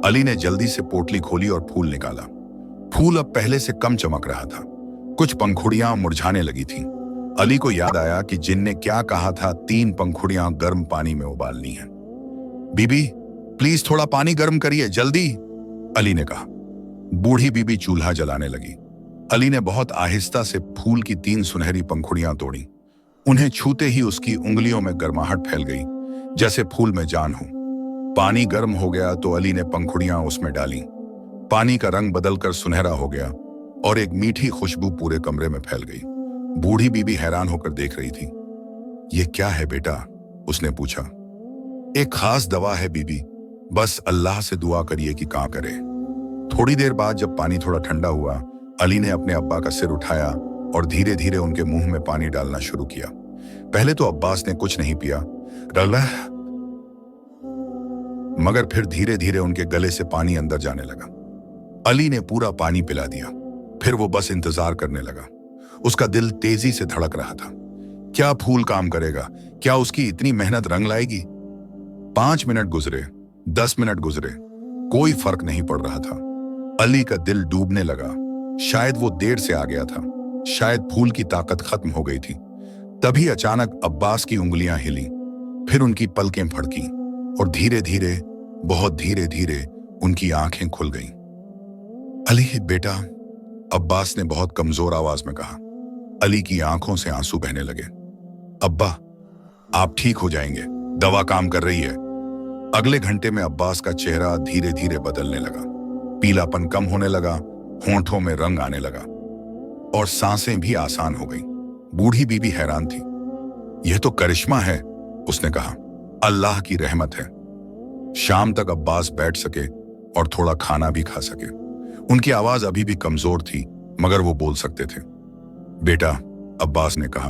[SPEAKER 1] अली ने जल्दी से पोटली खोली और फूल निकाला। फूल अब पहले से कम चमक रहा था। कुछ पंखुड़ियां मुरझाने लगी थीं। अली को याद आया कि जिन ने क्या कहा था, 3 पंखुड़ियां गर्म पानी में उबालनी है। बीबी, प्लीज थोड़ा पानी गर्म करिए, जल्दी, अली ने कहा। बूढ़ी बीबी चूल्हा जलाने लगी। अली ने बहुत आहिस्ता से फूल की 3 सुनहरी पंखुड़ियां तोड़ी। उन्हें छूते ही उसकी उंगलियों में गर्माहट फैल गई, जैसे फूल में जान हो। पानी गर्म हो गया तो अली ने पंखुड़ियां उसमें डाली। पानी का रंग बदलकर सुनहरा हो गया और एक मीठी खुशबू पूरे कमरे में फैल गई। बूढ़ी बीबी हैरान होकर देख रही थी। ये क्या है बेटा? उसने पूछा। एक खास दवा है बीबी, बस अल्लाह से दुआ करिए कि काम करे। थोड़ी देर बाद जब पानी थोड़ा ठंडा हुआ, अली ने अपने अब्बा का सिर उठाया और धीरे धीरे उनके मुंह में पानी डालना शुरू किया। पहले तो अब्बास ने कुछ नहीं पिया, मगर फिर धीरे धीरे उनके गले से पानी अंदर जाने लगा। अली ने पूरा पानी पिला दिया। फिर वो बस इंतजार करने लगा। उसका दिल तेजी से धड़क रहा था। क्या फूल काम करेगा? क्या उसकी इतनी मेहनत रंग लाएगी? 5 मिनट गुजरे, 10 मिनट गुजरे, कोई फर्क नहीं पड़ रहा था। अली का दिल डूबने लगा। शायद वो देर से आ गया था, शायद फूल की ताकत खत्म हो गई थी। तभी अचानक अब्बास की उंगलियां हिली, फिर उनकी पलकें फड़की और धीरे धीरे, बहुत धीरे धीरे उनकी आंखें खुल गईं। अली बेटा, अब्बास ने बहुत कमजोर आवाज में कहा। अली की आंखों से आंसू बहने लगे। अब्बा, आप ठीक हो जाएंगे, दवा काम कर रही है। अगले घंटे में अब्बास का चेहरा धीरे धीरे बदलने लगा। पीलापन कम होने लगा, होंठों में रंग आने लगा और सांसें भी आसान हो गईं। बूढ़ी बीबी हैरान थी। यह तो करिश्मा है, उसने कहा। अल्लाह की रहमत है। शाम तक अब्बास बैठ सके और थोड़ा खाना भी खा सके। उनकी आवाज अभी भी कमजोर थी, मगर वो बोल सकते थे। बेटा, अब्बास ने कहा,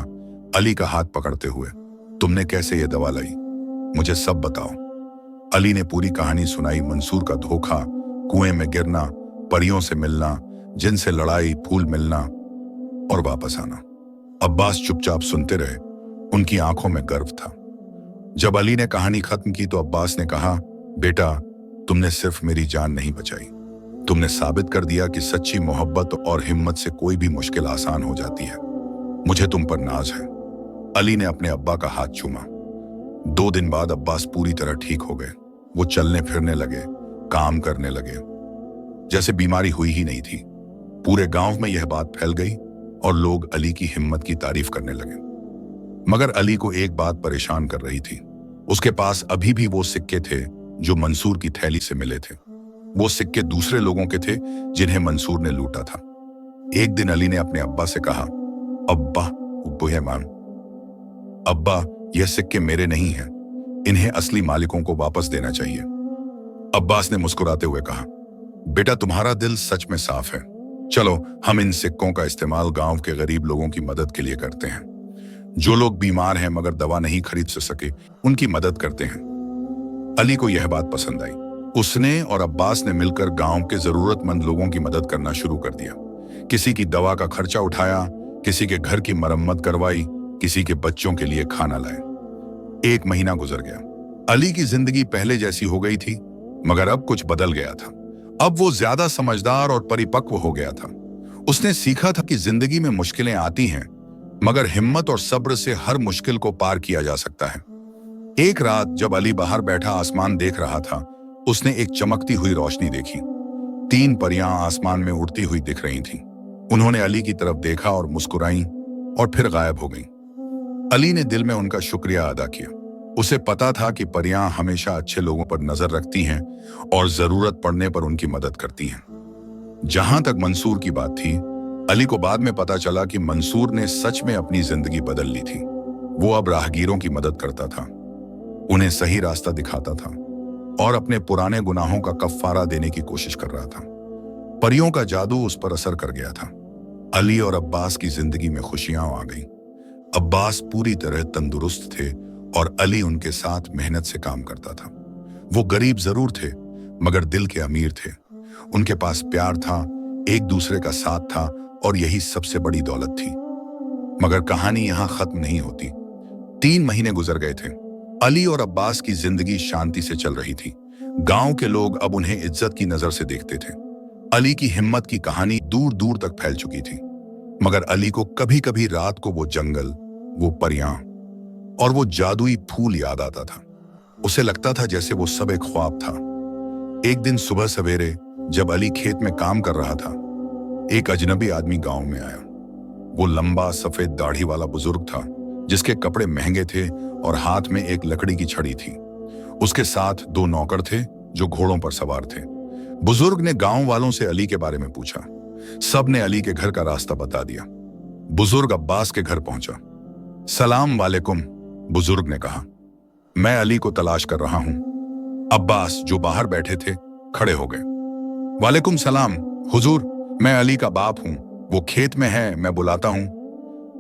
[SPEAKER 1] अली का हाथ पकड़ते हुए, तुमने कैसे ये दवा लाई? मुझे सब बताओ। अली ने पूरी कहानी सुनाई। मंसूर का धोखा, कुएं में गिरना, परियों से मिलना, जिनसे लड़ाई, फूल मिलना और वापस आना। अब्बास चुपचाप सुनते रहे। उनकी आंखों में गर्व था। जब अली ने कहानी खत्म की तो अब्बास ने कहा, बेटा, तुमने सिर्फ मेरी जान नहीं बचाई, तुमने साबित कर दिया कि सच्ची मोहब्बत और हिम्मत से कोई भी मुश्किल आसान हो जाती है। मुझे तुम पर नाज है। अली ने अपने अब्बा का हाथ चूमा। 2 दिन बाद अब्बास पूरी तरह ठीक हो गए। वो चलने फिरने लगे, काम करने लगे, जैसे बीमारी हुई ही नहीं थी। पूरे गांव में यह बात फैल गई और लोग अली की हिम्मत की तारीफ करने लगे। मगर अली को एक बात परेशान कर रही थी। उसके पास अभी भी वो सिक्के थे जो मंसूर की थैली से मिले थे। वो सिक्के दूसरे लोगों के थे जिन्हें मंसूर ने लूटा था। एक दिन अली ने अपने अब्बा से कहा, अब्बा, यह सिक्के मेरे नहीं हैं, इन्हें असली मालिकों को वापस देना चाहिए। अब्बास ने मुस्कुराते हुए कहा, बेटा, तुम्हारा दिल सच में साफ है। चलो, हम इन सिक्कों का इस्तेमाल गांव के गरीब लोगों की मदद के लिए करते हैं। जो लोग बीमार हैं मगर दवा नहीं खरीद सके, उनकी मदद करते हैं। अली को यह बात पसंद आई। उसने और अब्बास ने मिलकर गांव के जरूरतमंद लोगों की मदद करना शुरू कर दिया। किसी की दवा का खर्चा उठाया, किसी के घर की मरम्मत करवाई, किसी के बच्चों के लिए खाना लाए। 1 महीना गुजर गया। अली की जिंदगी पहले जैसी हो गई थी, मगर अब कुछ बदल गया था। अब वो ज्यादा समझदार और परिपक्व हो गया था। उसने सीखा था कि जिंदगी में मुश्किलें आती हैं, मगर हिम्मत और सब्र से हर मुश्किल को पार किया जा सकता है। एक रात जब अली बाहर बैठा आसमान देख रहा था, उसने एक चमकती हुई रोशनी देखी। 3 परियां आसमान में उड़ती हुई दिख रही थीं। उन्होंने अली की तरफ देखा और मुस्कुराईं और फिर गायब हो गईं। अली ने दिल में उनका शुक्रिया अदा किया। उसे पता था कि परियां हमेशा अच्छे लोगों पर नजर रखती हैं और जरूरत पड़ने पर उनकी मदद करती हैं। जहां तक मंसूर की बात थी, अली को बाद में पता चला कि मंसूर ने सच में अपनी जिंदगी बदल ली थी। वो अब राहगीरों की मदद करता था, उन्हें सही रास्ता दिखाता था और अपने पुराने गुनाहों का कफ्फारा देने की कोशिश कर रहा था। परियों का जादू उस पर असर कर गया था। अली और अब्बास की जिंदगी में खुशियां आ गईं। अब्बास पूरी तरह तंदुरुस्त थे और अली उनके साथ मेहनत से काम करता था। वो गरीब जरूर थे, मगर दिल के अमीर थे। उनके पास प्यार था, एक दूसरे का साथ था और यही सबसे बड़ी दौलत थी। मगर कहानी यहां खत्म नहीं होती। 3 महीने गुजर गए थे। अली और अब्बास की जिंदगी शांति से चल रही थी। गांव के लोग अब उन्हें इज्जत की नजर से देखते थे। अली की हिम्मत की कहानी दूर दूर तक फैल चुकी थी। मगर अली को कभी कभी रात को वो जंगल, वो परियां और वो जादुई फूल याद आता था। उसे लगता था जैसे वो सब एक ख्वाब था। एक दिन सुबह सवेरे जब अली खेत में काम कर रहा था, एक अजनबी आदमी गांव में आया। वो लंबा सफेद दाढ़ी वाला बुजुर्ग था, जिसके कपड़े महंगे थे और हाथ में एक लकड़ी की छड़ी थी। उसके साथ 2 नौकर थे जो घोड़ों पर सवार थे। बुजुर्ग ने गांव वालों से अली के बारे में पूछा। सब ने अली के घर का रास्ता बता दिया। बुजुर्ग अब्बास के घर पहुंचा। सलाम वालेकुम, बुजुर्ग ने कहा। मैं अली को तलाश कर रहा हूं। अब्बास जो बाहर बैठे थे खड़े हो गए। वालेकुम सलाम हुजूर, मैं अली का बाप हूं, वो खेत में है, मैं बुलाता हूं।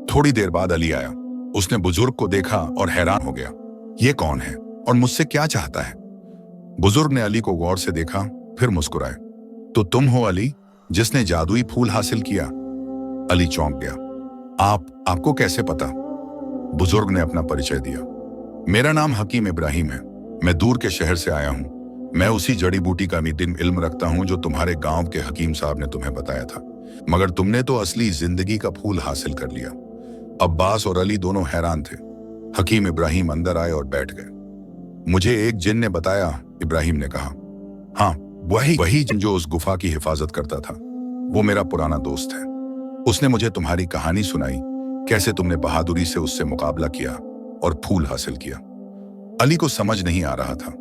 [SPEAKER 1] थोड़ी देर बाद अली आया। उसने बुजुर्ग को देखा और हैरान हो गया। ये कौन है और मुझसे क्या चाहता है? बुजुर्ग ने अली को गौर से देखा, फिर मुस्कुराए। तो तुम हो अली, जिसने जादुई फूल हासिल किया? अली चौंक गया। आपको कैसे पता? बुजुर्ग ने अपना परिचय दिया। मेरा नाम हकीम इब्राहिम है, मैं दूर के शहर से आया हूं। मैं उसी जड़ी बूटी का इल्म रखता हूं जो तुम्हारे गांव के हकीम साहब ने तुम्हें बताया था, मगर तुमने तो असली जिंदगी का फूल हासिल कर लिया। अब्बास और अली दोनों हैरान थे। हकीम इब्राहिम अंदर आए और बैठ गए। मुझे एक जिन ने बताया, इब्राहिम ने कहा। हाँ, वही जिन जो उस गुफा की हिफाजत करता था। वो मेरा पुराना दोस्त है। उसने मुझे तुम्हारी कहानी सुनाई, कैसे तुमने बहादुरी से उससे मुकाबला किया और फूल हासिल किया। अली को समझ नहीं आ रहा था।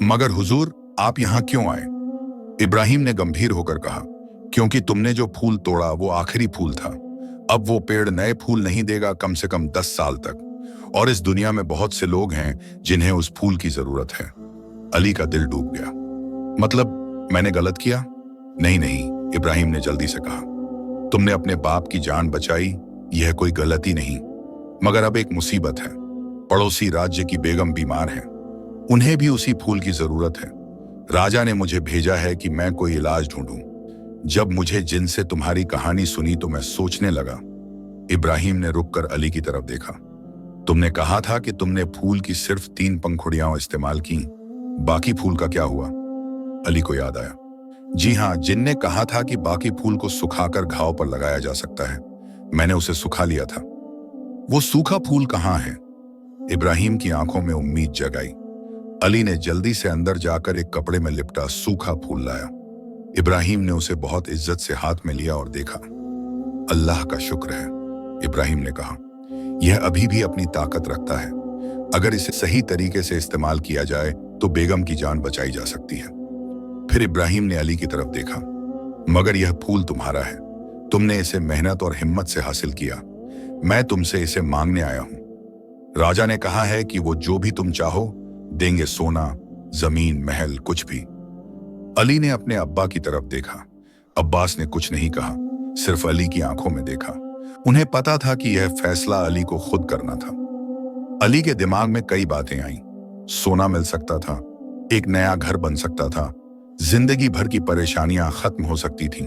[SPEAKER 1] मगर हुजूर, आप यहां क्यों आए? इब्राहिम ने गंभीर होकर कहा, क्योंकि तुमने जो फूल तोड़ा वो आखिरी फूल था। अब वो पेड़ नए फूल नहीं देगा, कम से कम 10 साल तक। और इस दुनिया में बहुत से लोग हैं जिन्हें उस फूल की जरूरत है। अली का दिल डूब गया। मतलब मैंने गलत किया? नहीं, इब्राहिम ने जल्दी से कहा। तुमने अपने बाप की जान बचाई, यह कोई गलती नहीं। मगर अब एक मुसीबत है। पड़ोसी राज्य की बेगम बीमार है, उन्हें भी उसी फूल की जरूरत है। राजा ने मुझे भेजा है कि मैं कोई इलाज ढूंढूं। जब मुझे जिनसे तुम्हारी कहानी सुनी तो मैं सोचने लगा। इब्राहिम ने रुककर अली की तरफ देखा। तुमने कहा था कि तुमने फूल की सिर्फ 3 पंखुड़ियां इस्तेमाल की, बाकी फूल का क्या हुआ? अली को याद आया। जी हाँ, जिन ने कहा था कि बाकी फूल को सुखाकर घाव पर लगाया जा सकता है। मैंने उसे सुखा लिया था। वो सूखा फूल कहाँ है? इब्राहिम की आंखों में उम्मीद जगाई। अली ने जल्दी से अंदर जाकर एक कपड़े में लिपटा सूखा फूल लाया। इब्राहिम ने उसे बहुत इज्जत से हाथ में लिया और देखा। अल्लाह का शुक्र है, इब्राहिम ने कहा। यह अभी भी अपनी ताकत रखता है। अगर इसे सही तरीके से इस्तेमाल किया जाए तो बेगम की जान बचाई जा सकती है। फिर इब्राहिम ने अली की तरफ देखा। मगर यह फूल तुम्हारा है, तुमने इसे मेहनत और हिम्मत से हासिल किया। मैं तुमसे इसे मांगने आया हूं। राजा ने कहा है कि वो जो भी तुम चाहो देंगे, सोना, जमीन, महल, कुछ भी। अली ने अपने अब्बा की तरफ देखा। अब्बास ने कुछ नहीं कहा, सिर्फ अली की आंखों में देखा। उन्हें पता था कि यह फैसला अली को खुद करना था। अली के दिमाग में कई बातें आईं। सोना मिल सकता था, एक नया घर बन सकता था, जिंदगी भर की परेशानियां खत्म हो सकती थीं।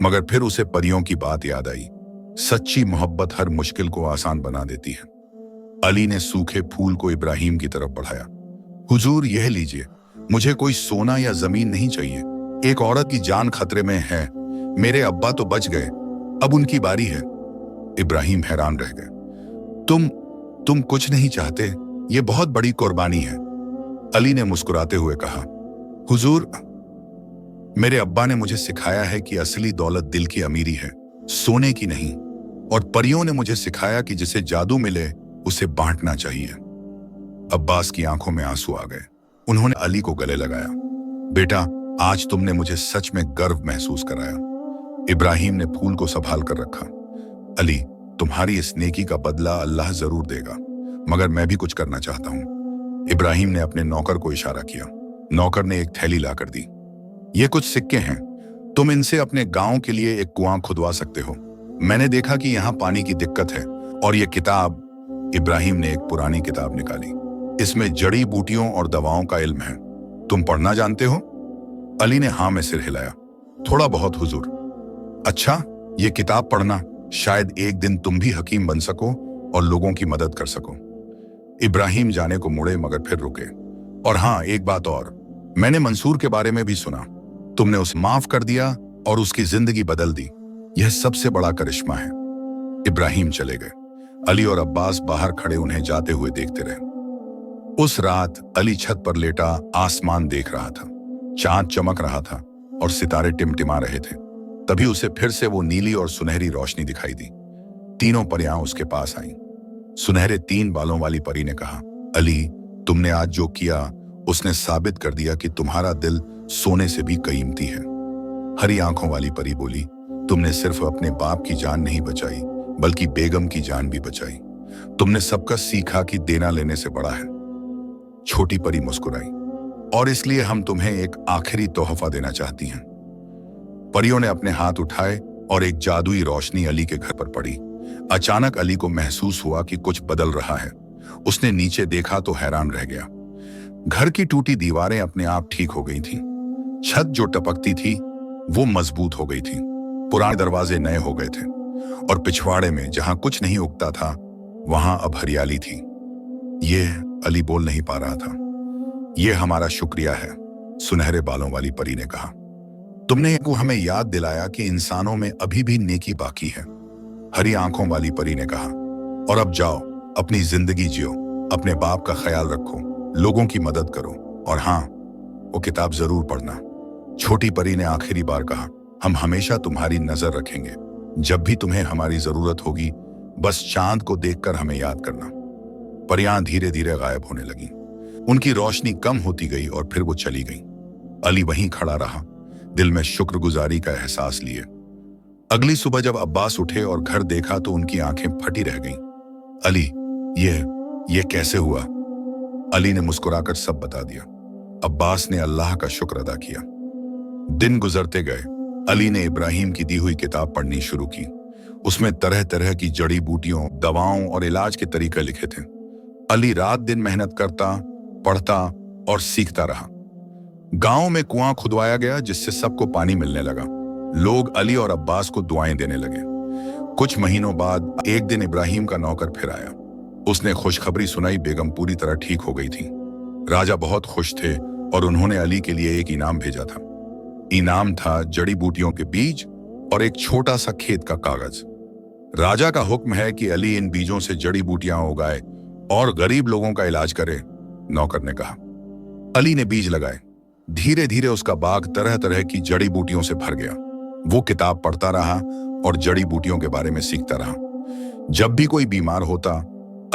[SPEAKER 1] मगर फिर उसे परियों की बात याद आई। सच्ची मोहब्बत हर मुश्किल को आसान बना देती है। अली ने सूखे फूल को इब्राहिम की तरफ बढ़ाया। हुजूर, यह लीजिए, मुझे कोई सोना या जमीन नहीं चाहिए। एक औरत की जान खतरे में है। मेरे अब्बा तो बच गए, अब उनकी बारी है। इब्राहिम हैरान रह गए। तुम कुछ नहीं चाहते? ये बहुत बड़ी कुर्बानी है। अली ने मुस्कुराते हुए कहा, हुजूर, मेरे अब्बा ने मुझे सिखाया है कि असली दौलत दिल की अमीरी है, सोने की नहीं। और परियों ने मुझे सिखाया कि जिसे जादू मिले उसे बांटना चाहिए। अब्बास की आंखों में आंसू आ गए। उन्होंने अली को गले लगाया। बेटा, आज तुमने मुझे सच में गर्व महसूस कराया। इब्राहिम ने फूल को संभाल कर रखा। अली, तुम्हारी इस नेकी का बदला अल्लाह जरूर देगा, मगर मैं भी कुछ करना चाहता हूं। इब्राहिम ने अपने नौकर को इशारा किया। नौकर ने एक थैली लाकर दी। ये कुछ सिक्के हैं, तुम इनसे अपने गांव के लिए एक कुआं खुदवा सकते हो। मैंने देखा कि यहाँ पानी की दिक्कत है। और ये किताब, इब्राहिम ने एक पुरानी किताब निकाली। इसमें जड़ी बूटियों और दवाओं का इल्म है। तुम पढ़ना जानते हो? अली ने हाँ में सिर हिलाया। थोड़ा बहुत हुजूर। अच्छा, ये किताब पढ़ना, शायद एक दिन तुम भी हकीम बन सको और लोगों की मदद कर सको। इब्राहिम जाने को मुड़े, मगर फिर रुके। और हाँ, एक बात और, मैंने मंसूर के बारे में भी सुना। तुमने उसे माफ कर दिया और उसकी जिंदगी बदल दी। यह सबसे बड़ा करिश्मा है। इब्राहिम चले गए। अली और अब्बास बाहर खड़े उन्हें जाते हुए देखते रहे। उस रात अली छत पर लेटा आसमान देख रहा था। चांद चमक रहा था और सितारे टिमटिमा रहे थे। तभी उसे फिर से वो नीली और सुनहरी रोशनी दिखाई दी। तीनों परियां उसके पास आईं। सुनहरे 3 बालों वाली परी ने कहा, अली, तुमने आज जो किया उसने साबित कर दिया कि तुम्हारा दिल सोने से भी कीमती है। हरी आंखों वाली परी बोली, तुमने सिर्फ अपने बाप की जान नहीं बचाई, बल्कि बेगम की जान भी बचाई। तुमने सबका सीखा कि देना लेने से बड़ा है। छोटी परी मुस्कुराई। और इसलिए हम तुम्हें एक आखिरी तोहफा देना चाहती हैं। परियों ने अपने हाथ उठाए और एक जादुई रोशनी अली के घर पर पड़ी। अचानक अली को महसूस हुआ कि कुछ बदल रहा है। उसने नीचे देखा तो हैरान रह गया। घर की टूटी दीवारें अपने आप ठीक हो गई थीं। छत जो टपकती थी वो मजबूत हो गई थी। पुराने दरवाजे नए हो गए थे और पिछवाड़े में जहां कुछ नहीं उगता था वहां अब हरियाली थी। ये अली बोल नहीं पा रहा था। ये हमारा शुक्रिया है, सुनहरे बालों वाली परी ने कहा। तुमने हमें याद दिलाया कि इंसानों में अभी भी नेकी बाकी है, हरी आंखों वाली परी ने कहा। और अब जाओ, अपनी जिंदगी जियो, अपने बाप का ख्याल रखो, लोगों की मदद करो, और हाँ, वो किताब जरूर पढ़ना। छोटी परी ने आखिरी बार कहा, हम हमेशा तुम्हारी नजर रखेंगे। जब भी तुम्हें हमारी जरूरत होगी बस चांद को देखकर हमें याद करना। परियां धीरे धीरे गायब होने लगी। उनकी रोशनी कम होती गई और फिर वो चली गई। अली वहीं खड़ा रहा, दिल में शुक्रगुजारी का एहसास लिए। अगली सुबह जब अब्बास उठे और घर देखा तो उनकी आंखें फटी रह गईं। अली, ये कैसे हुआ? अली ने मुस्कुराकर सब बता दिया। अब्बास ने अल्लाह का शुक्र अदा किया। दिन गुजरते गए। अली ने इब्राहिम की दी हुई किताब पढ़नी शुरू की। उसमें तरह तरह की जड़ी बूटियों, दवाओं और इलाज के तरीके लिखे थे। अली रात दिन मेहनत करता, पढ़ता और सीखता रहा। गांव में कुआं खुदवाया गया जिससे सबको पानी मिलने लगा। लोग अली और अब्बास को दुआएं देने लगे। कुछ महीनों बाद एक दिन इब्राहिम का नौकर फिर आया। उसने खुशखबरी सुनाई, बेगम पूरी तरह ठीक हो गई थी। राजा बहुत खुश थे और उन्होंने अली के लिए एक इनाम भेजा था। इनाम था जड़ी बूटियों के बीज और एक छोटा सा खेत का कागज। राजा का हुक्म है कि अली इन बीजों से जड़ी बूटियां उगाए और गरीब लोगों का इलाज करे, नौकर ने कहा। अली ने बीज लगाए। धीरे धीरे उसका बाग तरह तरह की जड़ी बूटियों से भर गया। वो किताब पढ़ता रहा और जड़ी बूटियों के बारे में सीखता रहा। जब भी कोई बीमार होता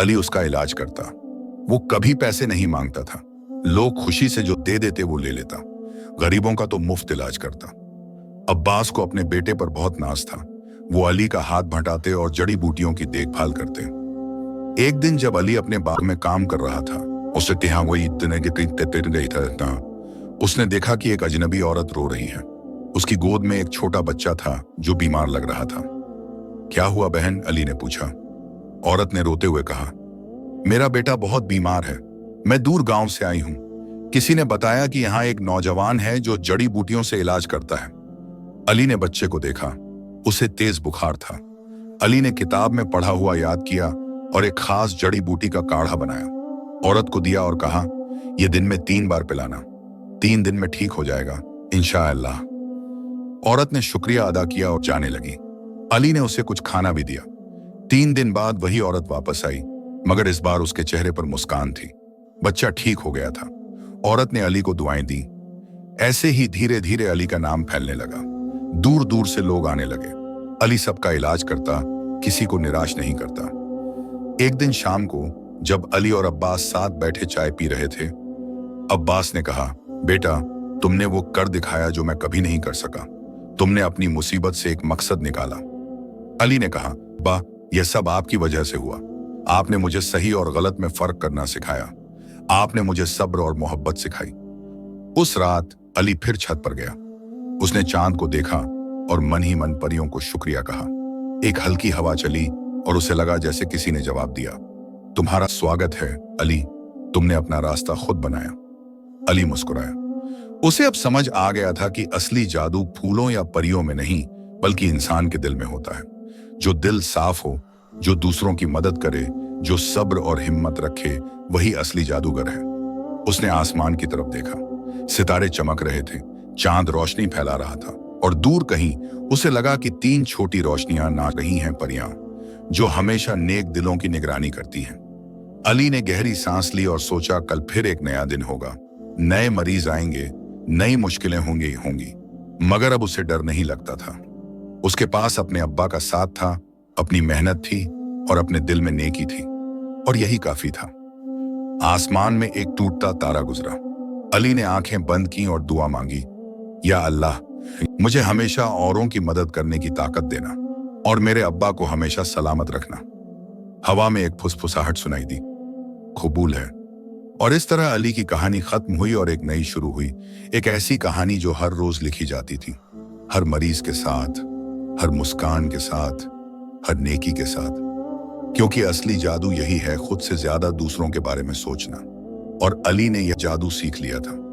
[SPEAKER 1] अली उसका इलाज करता। वो कभी पैसे नहीं मांगता था। लोग खुशी से जो दे देते वो ले लेता। गरीबों का तो मुफ्त इलाज करता। अब्बास को अपने बेटे पर बहुत नाज था। वो अली का हाथ भटाते और जड़ी बूटियों की देखभाल करते। एक दिन जब अली अपने बाग में काम कर रहा था, उसने देखा कि एक अजनबी औरत रो रही है। उसकी गोद में एक छोटा बच्चा था जो बीमार लग रहा था। क्या हुआ बहन? अली ने पूछा। औरत ने रोते हुए कहा, मेरा बेटा बहुत बीमार है, मैं दूर गांव से आई हूं। किसी ने बताया कि यहाँ एक नौजवान है जो जड़ी बूटियों से इलाज करता है। अली ने बच्चे को देखा, उसे तेज बुखार था। अली ने किताब में पढ़ा हुआ याद किया और एक खास जड़ी बूटी का काढ़ा बनाया। औरत को दिया और कहा, यह दिन में 3 बार पिलाना, 3 दिन में ठीक हो जाएगा इंशाअल्लाह। औरत ने शुक्रिया अदा किया और जाने लगी। अली ने उसे कुछ खाना भी दिया। 3 दिन बाद वही औरत वापस आई, मगर इस बार उसके चेहरे पर मुस्कान थी। बच्चा ठीक हो गया था। औरत ने अली को दुआएं दी। ऐसे ही धीरे धीरे अली का नाम फैलने लगा। दूर दूर से लोग आने लगे। अली सबका इलाज करता, किसी को निराश नहीं करता। एक दिन शाम को जब अली और अब्बास साथ बैठे चाय पी रहे थे, अब्बास ने कहा, बेटा, तुमने वो कर दिखाया जो मैं कभी नहीं कर सका। तुमने अपनी मुसीबत से एक मकसद निकाला। अली ने कहा, बा, यह सब आपकी वजह से हुआ। आपने मुझे सही और गलत में फर्क करना सिखाया। आपने मुझे सब्र और मोहब्बत सिखाई। उस रात अली फिर छत पर गया। उसने चांद को देखा और मन ही मन परियों को शुक्रिया कहा। एक हल्की हवा चली और उसे लगा जैसे किसी ने जवाब दिया, तुम्हारा स्वागत है अली, तुमने अपना रास्ता खुद बनाया। अली मुस्कुराया। उसे अब समझ आ गया था कि असली जादू फूलों या परियों में नहीं बल्कि इंसान के दिल में होता है। जो दिल साफ हो, जो दूसरों की मदद करे, जो सब्र और हिम्मत रखे, वही असली जादूगर है। उसने आसमान की तरफ देखा। सितारे चमक रहे थे, चांद रोशनी फैला रहा था और दूर कहीं उसे लगा कि 3 छोटी रोशनियां नाच रही हैं, परियां जो हमेशा नेक दिलों की निगरानी करती हैं। अली ने गहरी सांस ली और सोचा, कल फिर एक नया दिन होगा, नए मरीज आएंगे, नई मुश्किलें होंगी। मगर अब उसे डर नहीं लगता था। उसके पास अपने अब्बा का साथ था, अपनी मेहनत थी और अपने दिल में नेकी थी, और यही काफी था। आसमान में एक टूटता तारा गुजरा। अली ने आंखें बंद की और दुआ मांगी, या अल्लाह, मुझे हमेशा औरों की मदद करने की ताकत देना और मेरे अब्बा को हमेशा सलामत रखना। हवा में एक फुसफुसाहट सुनाई दी, कबूल है। और इस तरह अली की कहानी खत्म हुई और एक नई शुरू हुई। एक ऐसी कहानी जो हर रोज लिखी जाती थी, हर मरीज के साथ, हर मुस्कान के साथ, हर नेकी के साथ। क्योंकि असली जादू यही है, खुद से ज्यादा दूसरों के बारे में सोचना। और अली ने यह जादू सीख लिया था।